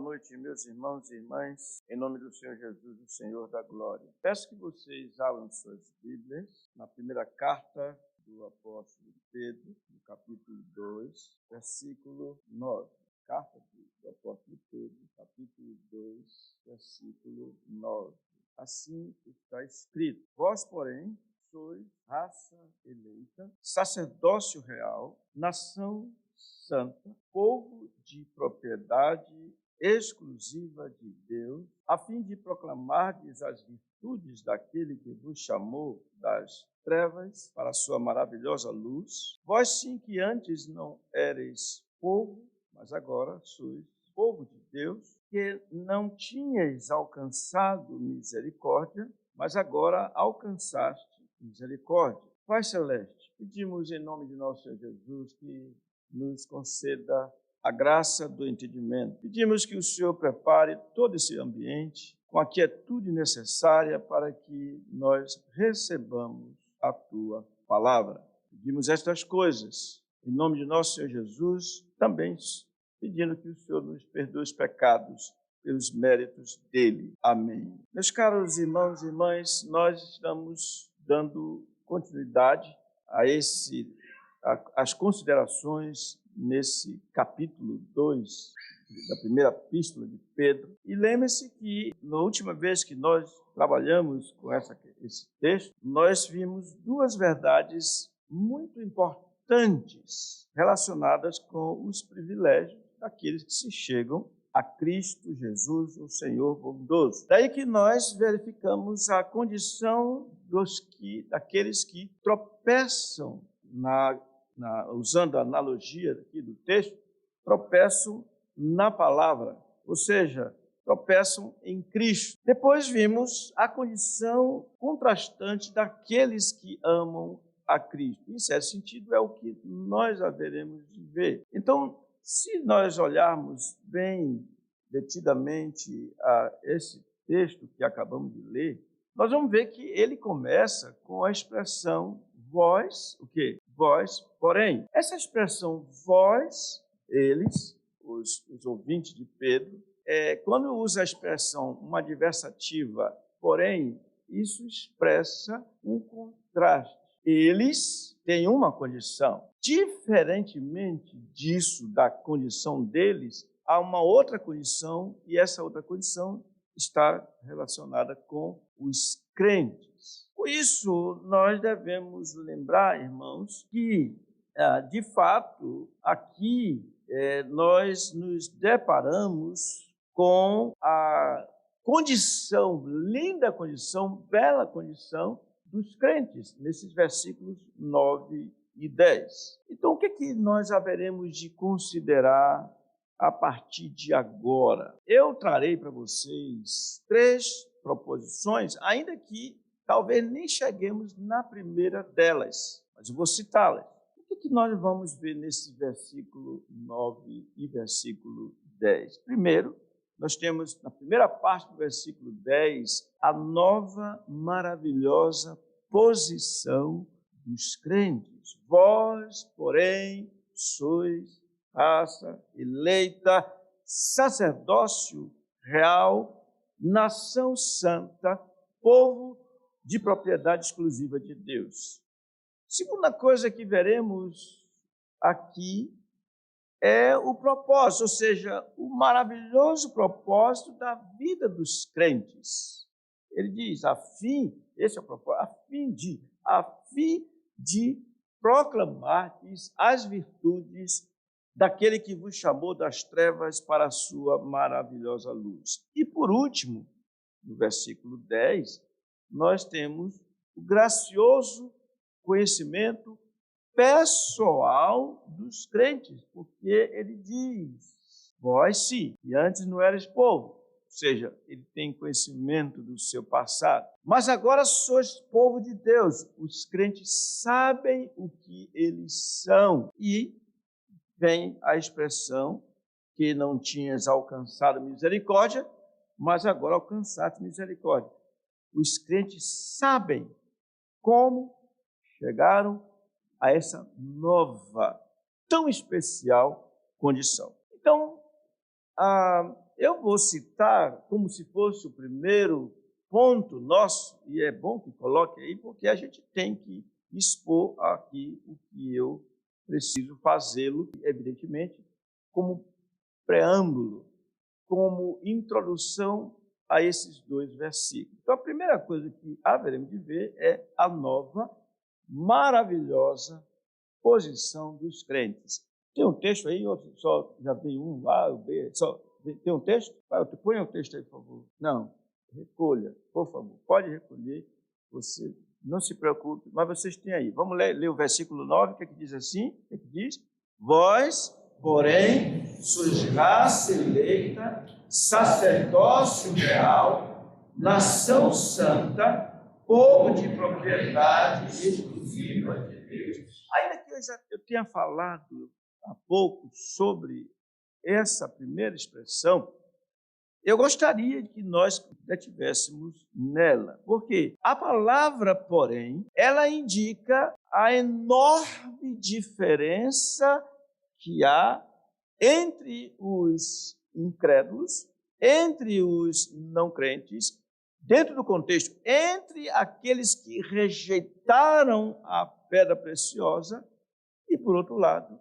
Boa noite, meus irmãos e irmãs, em nome do Senhor Jesus, o Senhor da glória. Peço que vocês abram suas Bíblias na primeira carta do apóstolo Pedro, no capítulo 2, versículo 9. Carta do apóstolo Pedro, capítulo 2, versículo 9. Assim está escrito: Vós, porém, sois raça eleita, sacerdócio real, nação santa, povo de propriedade exclusiva de Deus, a fim de proclamardes as virtudes daquele que vos chamou das trevas para a sua maravilhosa luz. Vós sim que antes não éreis povo, mas agora sois povo de Deus, que não tinhais alcançado misericórdia, mas agora alcançaste misericórdia. Pai Celeste, pedimos em nome de nosso Senhor Jesus que nos conceda a graça do entendimento. Pedimos que o Senhor prepare todo esse ambiente com a quietude necessária para que nós recebamos a Tua palavra. Pedimos estas coisas em nome de nosso Senhor Jesus, também pedindo que o Senhor nos perdoe os pecados pelos méritos dele. Amém. Meus caros irmãos e irmãs, nós estamos dando continuidade as considerações nesse capítulo 2 da primeira epístola de Pedro. E lembre-se que, na última vez que nós trabalhamos com esse texto, nós vimos duas verdades muito importantes relacionadas com os privilégios daqueles que se chegam a Cristo Jesus, o Senhor bondoso. Daí que nós verificamos a condição daqueles que tropeçam, usando a analogia aqui do texto, tropeçam na palavra, ou seja, tropeçam em Cristo. Depois vimos a condição contrastante daqueles que amam a Cristo. Em certo sentido, é o que nós haveremos de ver. Então, se nós olharmos bem detidamente a esse texto que acabamos de ler, nós vamos ver que ele começa com a expressão vós, o quê? Vós, porém. Essa expressão vós, eles, os ouvintes de Pedro, quando usa a expressão uma adversativa, porém, isso expressa um contraste. Eles têm uma condição. Diferentemente disso, da condição deles, há uma outra condição, e essa outra condição está relacionada com os crentes. Por isso, nós devemos lembrar, irmãos, que, de fato, aqui nós nos deparamos com a condição, linda condição, bela condição dos crentes, nesses versículos 9 e 10. Então, o que nós haveremos de considerar a partir de agora? Eu trarei para vocês 3 proposições, ainda que talvez nem cheguemos na primeira delas, mas eu vou citá-las. O que nós vamos ver nesse versículo 9 e versículo 10? Primeiro, nós temos, na primeira parte do versículo 10, a nova, maravilhosa posição dos crentes. Vós, porém, sois raça eleita, sacerdócio real, nação santa, povo de propriedade exclusiva de Deus. Segunda coisa que veremos aqui é o propósito, ou seja, o maravilhoso propósito da vida dos crentes. Ele diz, esse é o propósito, a fim de proclamar as virtudes daquele que vos chamou das trevas para a sua maravilhosa luz. E por último, no versículo 10, nós temos o gracioso conhecimento pessoal dos crentes, porque ele diz, vós sim, e antes não eras povo, ou seja, ele tem conhecimento do seu passado, mas agora sois povo de Deus, os crentes sabem o que eles são, e vem a expressão que não tinhas alcançado misericórdia, mas agora alcançaste misericórdia. Os crentes sabem como chegaram a essa nova, tão especial condição. Então, eu vou citar como se fosse o primeiro ponto nosso, e é bom que coloque aí, porque a gente tem que expor aqui o que eu preciso fazê-lo, evidentemente, como preâmbulo, como introdução a esses dois versículos. Então, a primeira coisa que haveremos de ver é a nova, maravilhosa posição dos crentes. Tem um texto aí, só já veio um A, o B, só tem um texto? Põe o texto aí, por favor. Não, recolha, por favor. Pode recolher, você não se preocupe, mas vocês têm aí. Vamos ler o versículo 9, que diz assim, o que diz? Vós, porém, sois raça eleita, sacerdócio real, nação santa, povo de propriedade exclusiva de Deus. Ainda que eu tenha falado há pouco sobre essa primeira expressão, eu gostaria que nós estivéssemos nela, porque a palavra, porém, ela indica a enorme diferença que há entre os incrédulos, entre os não crentes, dentro do contexto, entre aqueles que rejeitaram a pedra preciosa e, por outro lado,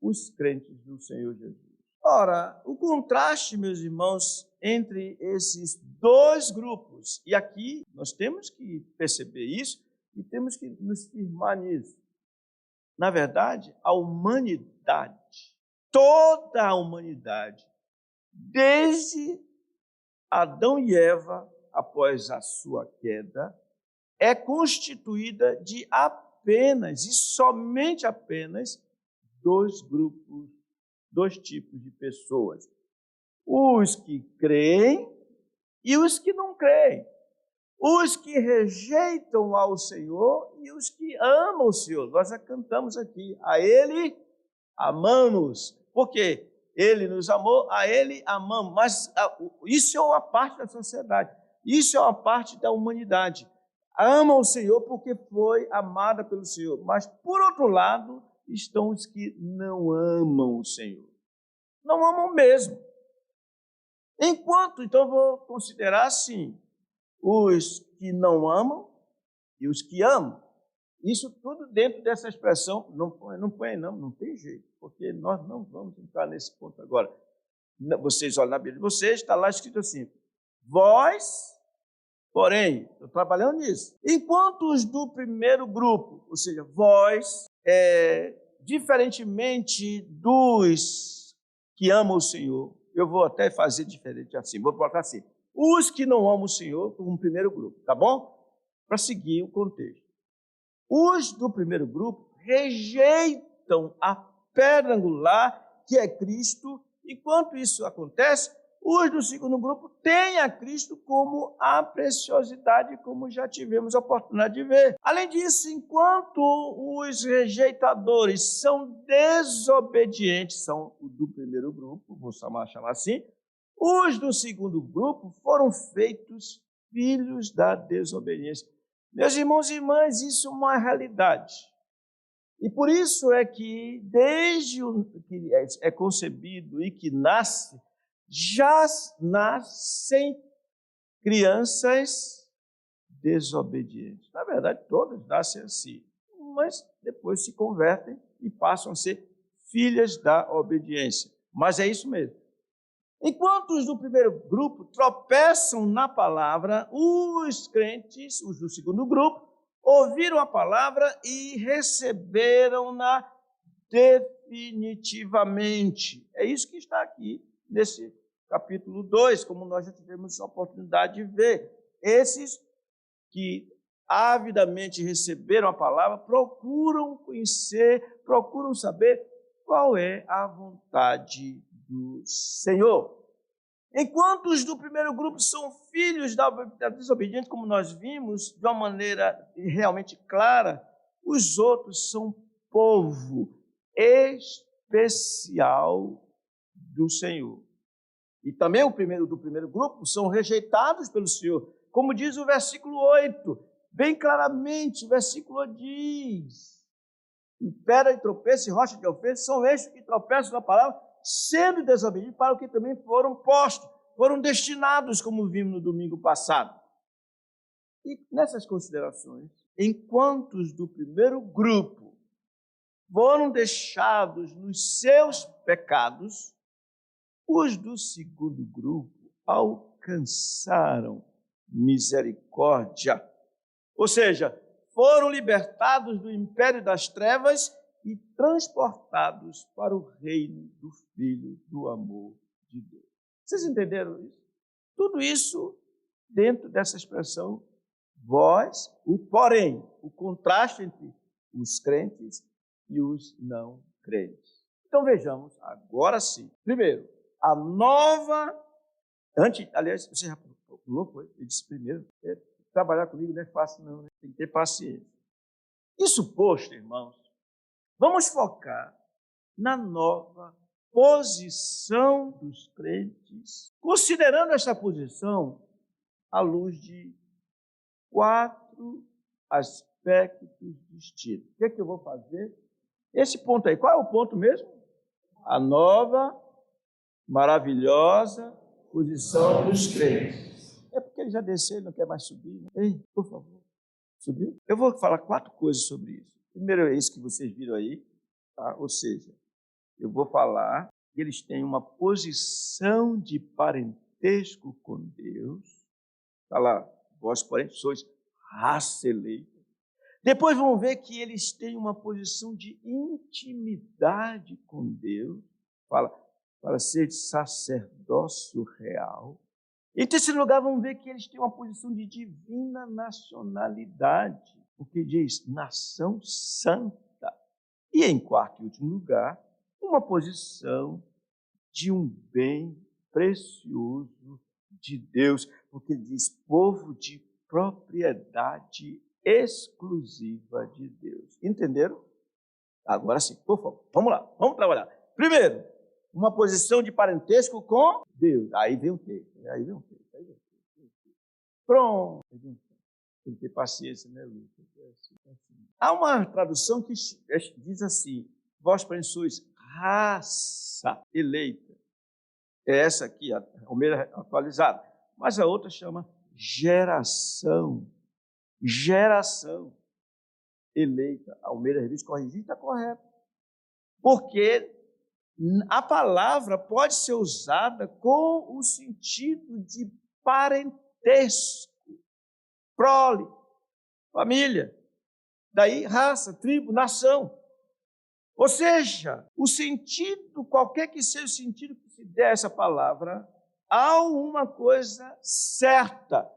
os crentes do Senhor Jesus. Ora, o contraste, meus irmãos, entre esses dois grupos, e aqui nós temos que perceber isso e temos que nos firmar nisso. Na verdade, a humanidade, toda a humanidade, desde Adão e Eva, após a sua queda, é constituída de apenas e somente apenas dois grupos, dois tipos de pessoas. Os que creem e os que não creem. Os que rejeitam ao Senhor e os que amam o Senhor. Nós já cantamos aqui, a Ele amamos. Por quê? Ele nos amou, a Ele amamos. Mas isso é uma parte da sociedade. Isso é uma parte da humanidade. Ama o Senhor porque foi amada pelo Senhor. Mas, por outro lado, estão os que não amam o Senhor. Não amam mesmo. Enquanto, então, eu vou considerar assim, os que não amam e os que amam. Isso tudo dentro dessa expressão, não tem jeito, porque nós não vamos entrar nesse ponto agora. Vocês olham na Bíblia de vocês, está lá escrito assim, vós, porém, estou trabalhando nisso. Enquanto os do primeiro grupo, ou seja, vós, diferentemente dos que amam o Senhor, eu vou até fazer diferente assim, vou colocar assim, os que não amam o Senhor, como primeiro grupo, tá bom? Para seguir o contexto. Os do primeiro grupo rejeitam a pedra angular, que é Cristo, enquanto isso acontece, os do segundo grupo têm a Cristo como a preciosidade, como já tivemos a oportunidade de ver. Além disso, enquanto os rejeitadores são desobedientes, são do primeiro grupo, vou chamar assim, os do segundo grupo foram feitos filhos da desobediência. Meus irmãos e irmãs, isso é uma realidade. E por isso é que, desde que é concebido e que nasce, já nascem crianças desobedientes. Na verdade, todas nascem assim, mas depois se convertem e passam a ser filhas da obediência. Mas é isso mesmo. Enquanto os do primeiro grupo tropeçam na palavra, os crentes, os do segundo grupo, ouviram a palavra e receberam-na definitivamente. É isso que está aqui nesse capítulo 2, como nós já tivemos a oportunidade de ver. Esses que avidamente receberam a palavra procuram conhecer, procuram saber qual é a vontade do Senhor. Enquanto os do primeiro grupo são filhos da desobediência, como nós vimos, de uma maneira realmente clara, os outros são povo especial do Senhor. E também do primeiro grupo são rejeitados pelo Senhor. Como diz o versículo 8, bem claramente, o versículo diz, e pedra de tropeço e rocha de ofensa são estes que tropeçam na palavra sendo desobedientes para o que também foram postos, foram destinados, como vimos no domingo passado. E nessas considerações, enquanto os do primeiro grupo foram deixados nos seus pecados, os do segundo grupo alcançaram misericórdia. Ou seja, foram libertados do império das trevas e transportados para o reino do Filho do amor de Deus. Vocês entenderam isso? Tudo isso dentro dessa expressão vós, o porém, o contraste entre os crentes e os não crentes. Então vejamos, agora sim. Primeiro, a nova... aliás, você já pulou, foi? Eu disse primeiro, trabalhar comigo não é fácil não, né? Tem que ter paciência. Isso posto, irmãos, vamos focar na nova posição dos crentes, considerando esta posição à luz de 4 aspectos distintos. O que é que eu vou fazer? Esse ponto aí, qual é o ponto mesmo? A nova, maravilhosa posição dos crentes. É porque ele já desceu e não quer mais subir, né? Ei, por favor, subiu? Eu vou falar 4 coisas sobre isso. Primeiro é isso que vocês viram aí, tá? Ou seja, eu vou falar que eles têm uma posição de parentesco com Deus. Está lá, vós, porém, sois raça eleita. Depois vamos ver que eles têm uma posição de intimidade com Deus. Fala, para ser sacerdócio real. Em terceiro lugar, vamos ver que eles têm uma posição de divina nacionalidade, porque diz nação santa. E em quarto e último lugar, uma posição de um bem precioso de Deus, porque diz povo de propriedade exclusiva de Deus. Entenderam? Agora sim, por favor, vamos lá, vamos trabalhar. Primeiro, uma posição de parentesco com Deus. Aí vem o texto. Pronto. Tem que ter paciência, né, Lucas? Há uma tradução que diz assim, vós, porém, sois raça eleita. É essa aqui, a Almeida atualizada. Mas a outra chama geração. Geração eleita. A Almeida Revista corrigida está correta. Porque a palavra pode ser usada com o sentido de parentesco, prole, família, daí raça, tribo, nação. Ou seja, o sentido, qualquer que seja o sentido que se der a essa palavra, há uma coisa certa.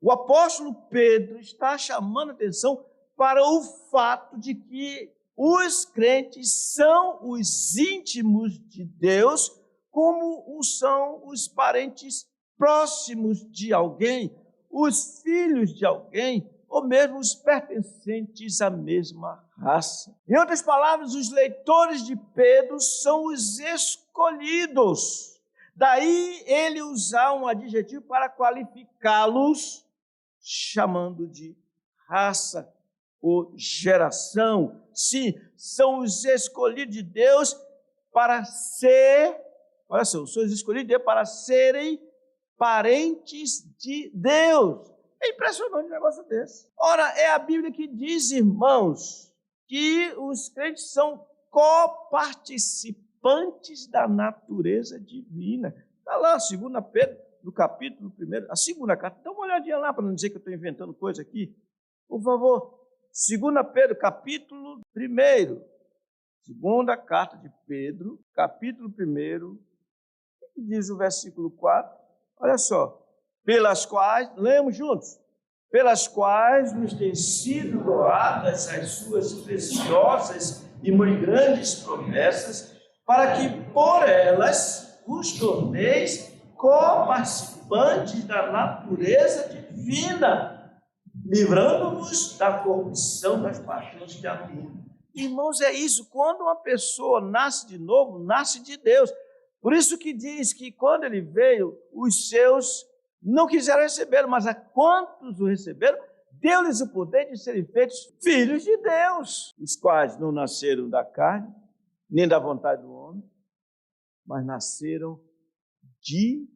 O apóstolo Pedro está chamando a atenção para o fato de que os crentes são os íntimos de Deus, como são os parentes próximos de alguém, os filhos de alguém, ou mesmo os pertencentes à mesma raça. Em outras palavras, os leitores de Pedro são os escolhidos. Daí ele usar um adjetivo para qualificá-los, chamando de raça ou geração. Sim, são os escolhidos de Deus para ser, olha só, são os escolhidos de Deus para serem parentes de Deus. É impressionante um negócio desse. Ora, é a Bíblia que diz, irmãos, que os crentes são coparticipantes da natureza divina. Está lá, 2 Pedro, no capítulo 1, a segunda carta. Dá uma olhadinha lá, para não dizer que eu estou inventando coisa aqui. Por favor, 2 Pedro, capítulo 1. Segunda carta de Pedro, capítulo 1. O que diz o versículo 4? Olha só. Pelas quais, lemos juntos, pelas quais nos têm sido doadas as suas preciosas e muito grandes promessas, para que por elas vos torneis coparticipantes da natureza divina, livrando-vos da corrupção das paixões que há no mundo. Irmãos, é isso, quando uma pessoa nasce de novo, nasce de Deus. Por isso que diz que quando ele veio, os seus não quiseram recebê-lo, mas a quantos o receberam, deu-lhes o poder de serem feitos filhos de Deus, os quais não nasceram da carne, nem da vontade do homem, mas nasceram de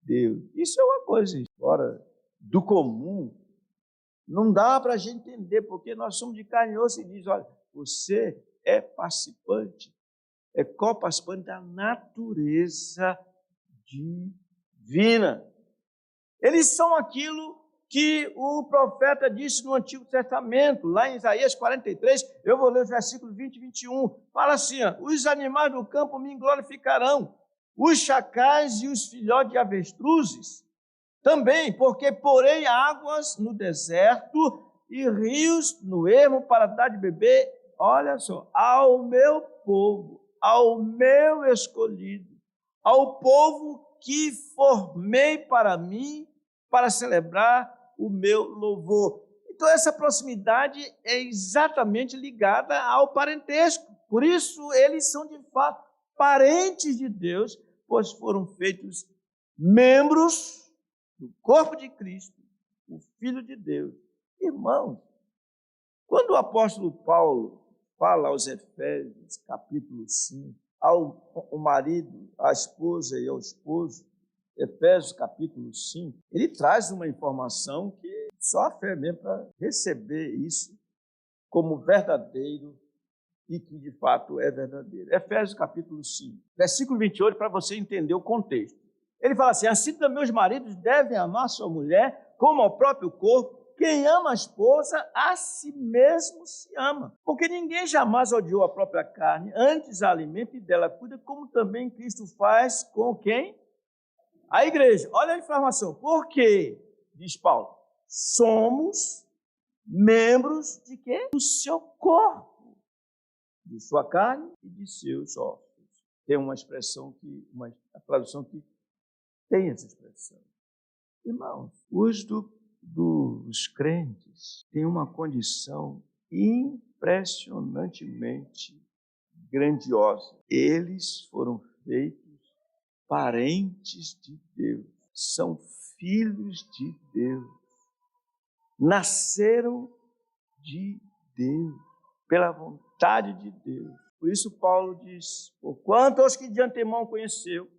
Deus. Isso é uma coisa fora do comum. Não dá para a gente entender, porque nós somos de carne e osso, e diz, olha, você é participante, é coparticipante da natureza divina. Eles são aquilo que o profeta disse no Antigo Testamento, lá em Isaías 43, eu vou ler os versículos 20 e 21, fala assim, ó, os animais do campo me glorificarão, os chacais e os filhotes de avestruzes também, porque porei águas no deserto e rios no ermo para dar de beber, olha só, ao meu povo, ao meu escolhido, ao povo que formei para mim, para celebrar o meu louvor. Então, essa proximidade é exatamente ligada ao parentesco. Por isso, eles são, de fato, parentes de Deus, pois foram feitos membros do corpo de Cristo, o Filho de Deus. Irmãos, quando o apóstolo Paulo fala aos Efésios, capítulo 5, ao marido, à esposa e ao esposo, Efésios capítulo 5, ele traz uma informação que só a fé mesmo para receber isso como verdadeiro e que de fato é verdadeiro. Efésios capítulo 5, versículo 28, para você entender o contexto. Ele fala assim, assim também os maridos devem amar sua mulher como ao próprio corpo. Quem ama a esposa, a si mesmo se ama. Porque ninguém jamais odiou a própria carne, antes a alimenta e dela cuida, como também Cristo faz com quem? A igreja. Olha a informação. Por quê? Diz Paulo. Somos membros de quê? Do seu corpo, de sua carne e de seus ossos. Tem uma expressão uma tradução que tem essa expressão. Irmãos, os dos crentes têm uma condição impressionantemente grandiosa. Eles foram feitos parentes de Deus, são filhos de Deus, nasceram de Deus, pela vontade de Deus. Por isso Paulo diz, porquanto aos que de antemão conheceu,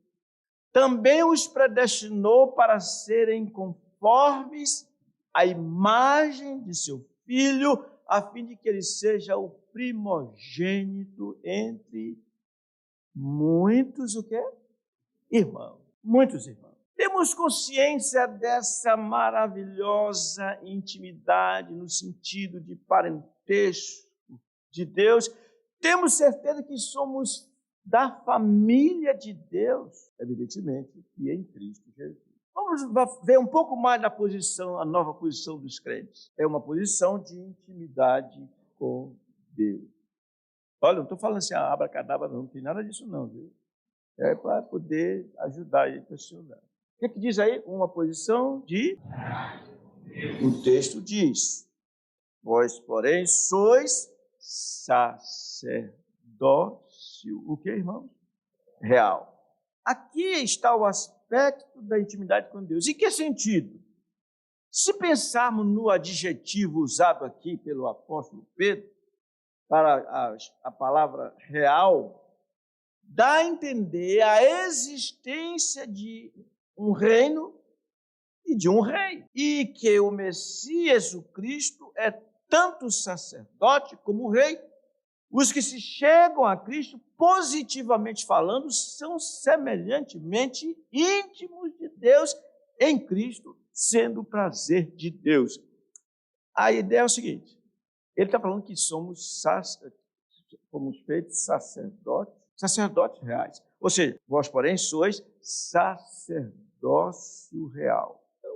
também os predestinou para serem conformes à imagem de seu Filho, a fim de que ele seja o primogênito entre muitos, o quê? Irmãos, muitos irmãos. Temos consciência dessa maravilhosa intimidade no sentido de parentesco de Deus. Temos certeza que somos da família de Deus, evidentemente, que é em Cristo Jesus. Vamos ver um pouco mais da posição, a nova posição dos crentes. É uma posição de intimidade com Deus. Olha, não estou falando assim, abracadabra, não tem nada disso não, viu? É para poder ajudar a questionar. O que diz aí? Uma posição de... O texto diz, vós, porém, sois sacerdócio, o que, irmãos? Real. Aqui está o aspecto da intimidade com Deus. Em que sentido? Se pensarmos no adjetivo usado aqui pelo apóstolo Pedro, para a palavra real, dá a entender a existência de um reino e de um rei. E que o Messias, o Cristo, é tanto sacerdote como rei. Os que se chegam a Cristo, positivamente falando, são semelhantemente íntimos de Deus em Cristo, sendo o prazer de Deus. A ideia é o seguinte, ele está falando que somos feitos sacerdotes reais. Ou seja, vós, porém, sois sacerdócio real. Então,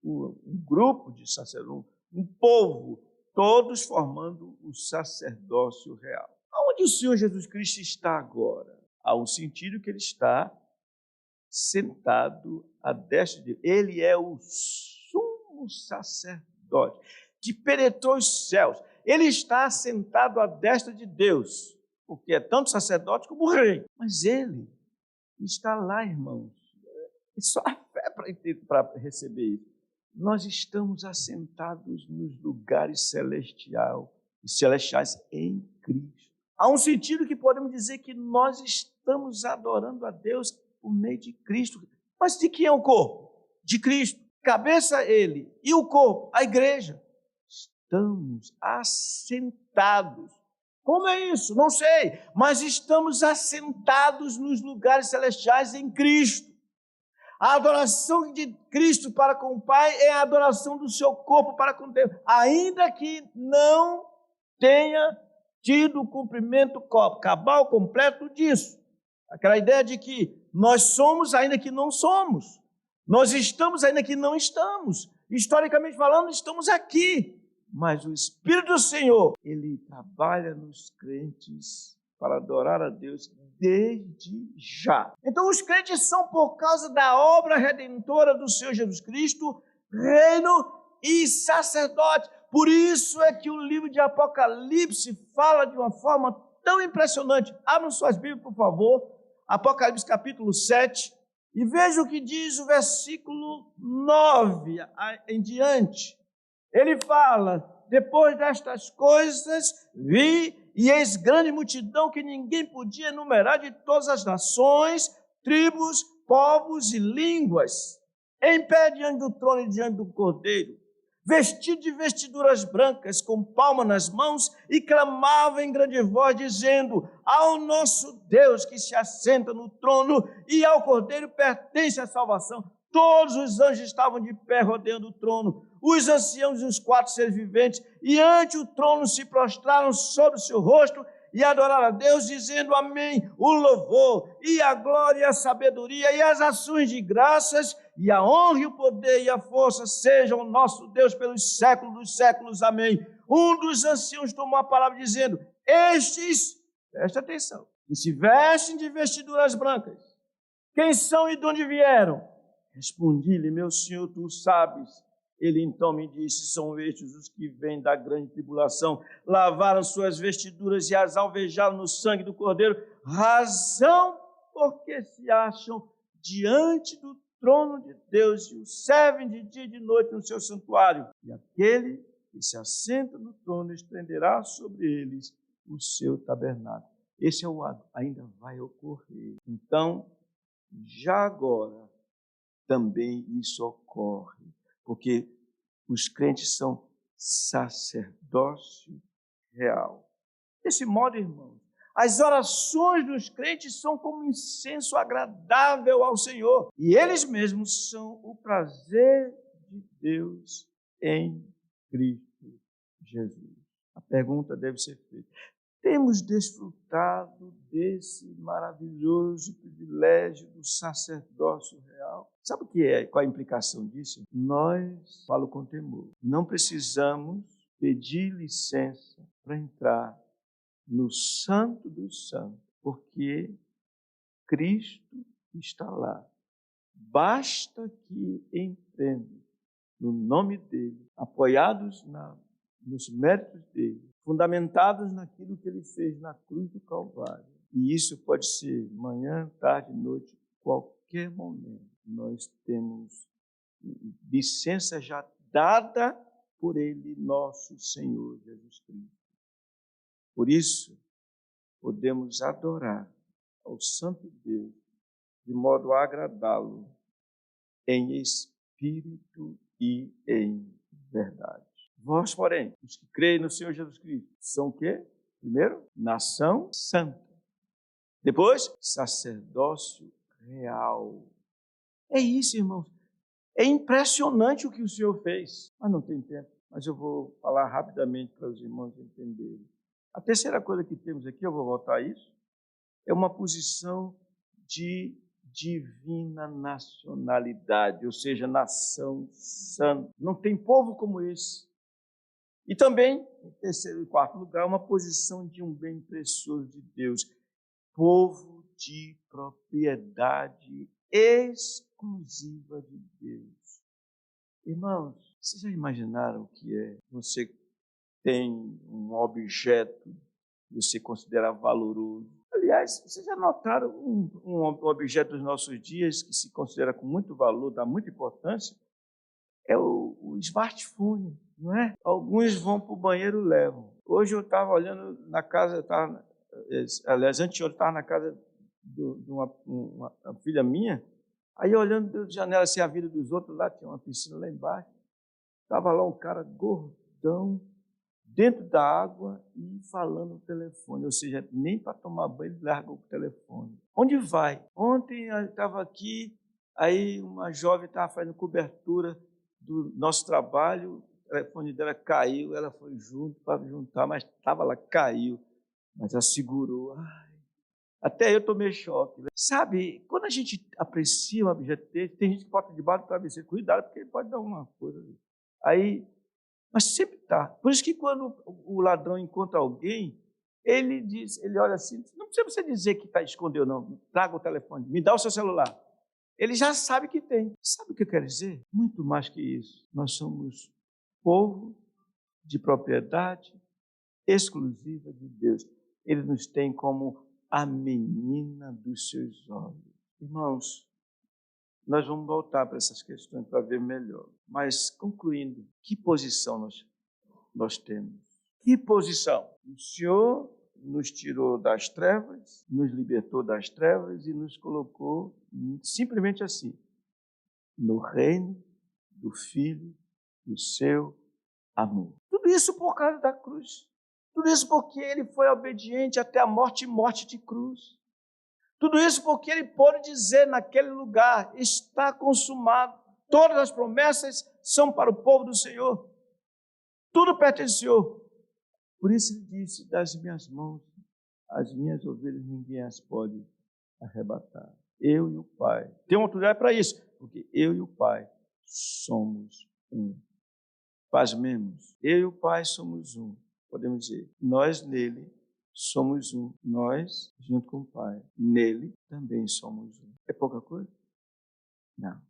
um grupo de sacerdotes, um povo, todos formando o sacerdócio real. Onde o Senhor Jesus Cristo está agora? Há um sentido que ele está sentado à destra de Deus. Ele é o sumo sacerdote que penetrou os céus. Ele está sentado à destra de Deus, porque é tanto sacerdote como rei. Mas ele está lá, irmãos. É só a fé para receber isso. Nós estamos assentados nos lugares celestiais em Cristo. Há um sentido que podemos dizer que nós estamos adorando a Deus por meio de Cristo. Mas de quem é o corpo? De Cristo. Cabeça, Ele. E o corpo? A igreja. Estamos assentados. Como é isso? Não sei. Mas estamos assentados nos lugares celestiais em Cristo. A adoração de Cristo para com o Pai é a adoração do seu corpo para com Deus. Ainda que não tenha tido o cumprimento cabal, completo disso. Aquela ideia de que nós somos ainda que não somos. Nós estamos ainda que não estamos. Historicamente falando, estamos aqui. Mas o Espírito do Senhor, Ele trabalha nos crentes para adorar a Deus desde já. Então, os crentes são, por causa da obra redentora do Senhor Jesus Cristo, reino e sacerdote. Por isso é que o livro de Apocalipse fala de uma forma tão impressionante. Abram suas Bíblias, por favor. Apocalipse capítulo 7. E veja o que diz o versículo 9 em diante. Ele fala: depois destas coisas, vi e eis grande multidão que ninguém podia enumerar, de todas as nações, tribos, povos e línguas, em pé diante do trono e diante do Cordeiro, vestido de vestiduras brancas, com palma nas mãos, e clamava em grande voz, dizendo: ao nosso Deus que se assenta no trono e ao Cordeiro pertence a salvação. Todos os anjos estavam de pé rodeando o trono, os anciãos e os 4 seres viventes, e ante o trono se prostraram sobre o seu rosto e adoraram a Deus, dizendo: amém, o louvor, e a glória, e a sabedoria, e as ações de graças, e a honra, e o poder, e a força sejam o nosso Deus pelos séculos dos séculos, amém. Um dos anciãos tomou a palavra, dizendo: estes, presta atenção, que se vestem de vestiduras brancas, quem são e de onde vieram? Respondi-lhe: meu Senhor, tu sabes. Ele então me disse: são estes os que vêm da grande tribulação, lavaram suas vestiduras e as alvejaram no sangue do Cordeiro, razão porque se acham diante do trono de Deus e o servem de dia e de noite no seu santuário. E aquele que se assenta no trono estenderá sobre eles o seu tabernáculo. Esse é o ainda vai ocorrer. Então, já agora, também isso ocorre, porque os crentes são sacerdócio real. Desse modo, irmãos, as orações dos crentes são como incenso agradável ao Senhor, e eles mesmos são o prazer de Deus em Cristo Jesus. A pergunta deve ser feita: temos desfrutado desse maravilhoso privilégio do sacerdócio real? Sabe o que é? Qual a implicação disso? Nós, falo com temor, não precisamos pedir licença para entrar no Santo dos Santos, porque Cristo está lá. Basta que entremos no nome dele, apoiados nos méritos dele, fundamentados naquilo que ele fez na cruz do Calvário. E isso pode ser manhã, tarde, noite, qualquer momento. Nós temos licença já dada por ele, nosso Senhor Jesus Cristo. Por isso, podemos adorar ao Santo Deus de modo a agradá-lo em espírito e em verdade. Vós, porém, os que creem no Senhor Jesus Cristo, são o quê? Primeiro, nação santa. Depois, sacerdócio real. É isso, irmãos. É impressionante o que o Senhor fez. Mas não tem tempo. Mas eu vou falar rapidamente para os irmãos entenderem. A terceira coisa que temos aqui, eu vou voltar a isso, é uma posição de divina nacionalidade, ou seja, nação santa. Não tem povo como esse. E também, em terceiro e quarto lugar, uma posição de um bem precioso de Deus, povo de propriedade exclusiva de Deus. Irmãos, vocês já imaginaram o que é? Você tem um objeto que você considera valoroso. Aliás, vocês já notaram um objeto dos nossos dias que se considera com muito valor, dá muita importância? É o smartphone, não é? Alguns vão para o banheiro e levam. Hoje eu estava olhando na casa, eu estava aliás, anteontem eu estava na casa de uma filha minha, aí olhando de janela assim a vida dos outros, lá tinha uma piscina lá embaixo, estava lá um cara gordão, dentro da água e falando no telefone, ou seja, nem para tomar banho ele larga o telefone. Onde vai? Ontem eu estava aqui, aí uma jovem estava fazendo cobertura do nosso trabalho, o telefone dela caiu, ela foi junto para juntar, mas estava lá, caiu, mas ela segurou. Até eu tomei choque. Sabe, quando a gente aprecia um objeto desse, tem gente que bota debaixo do travesseiro, cuidado, porque ele pode dar alguma coisa ali. Aí, mas sempre está. Por isso que quando o ladrão encontra alguém, ele olha assim, não precisa você dizer que escondeu, não. Traga o telefone, me dá o seu celular. Ele já sabe que tem. Sabe o que eu quero dizer? Muito mais que isso. Nós somos povo de propriedade exclusiva de Deus. Ele nos tem como a menina dos seus olhos. Irmãos, nós vamos voltar para essas questões para ver melhor. Mas, concluindo, que posição nós temos? Que posição? O Senhor nos tirou das trevas, nos libertou das trevas e nos colocou simplesmente assim, no reino do Filho do seu amor. Tudo isso por causa da cruz. Tudo isso porque ele foi obediente até a morte e morte de cruz. Tudo isso porque ele pôde dizer naquele lugar, está consumado. Todas as promessas são para o povo do Senhor. Tudo pertence ao Senhor. Por isso ele disse, das minhas mãos, as minhas ovelhas ninguém as pode arrebatar. Eu e o Pai. Tem uma autoridade para isso, porque eu e o Pai somos um. Pasmemos, eu e o Pai somos um. Podemos dizer, nós nele somos um. Nós, junto com o Pai, nele também somos um. É pouca coisa? Não.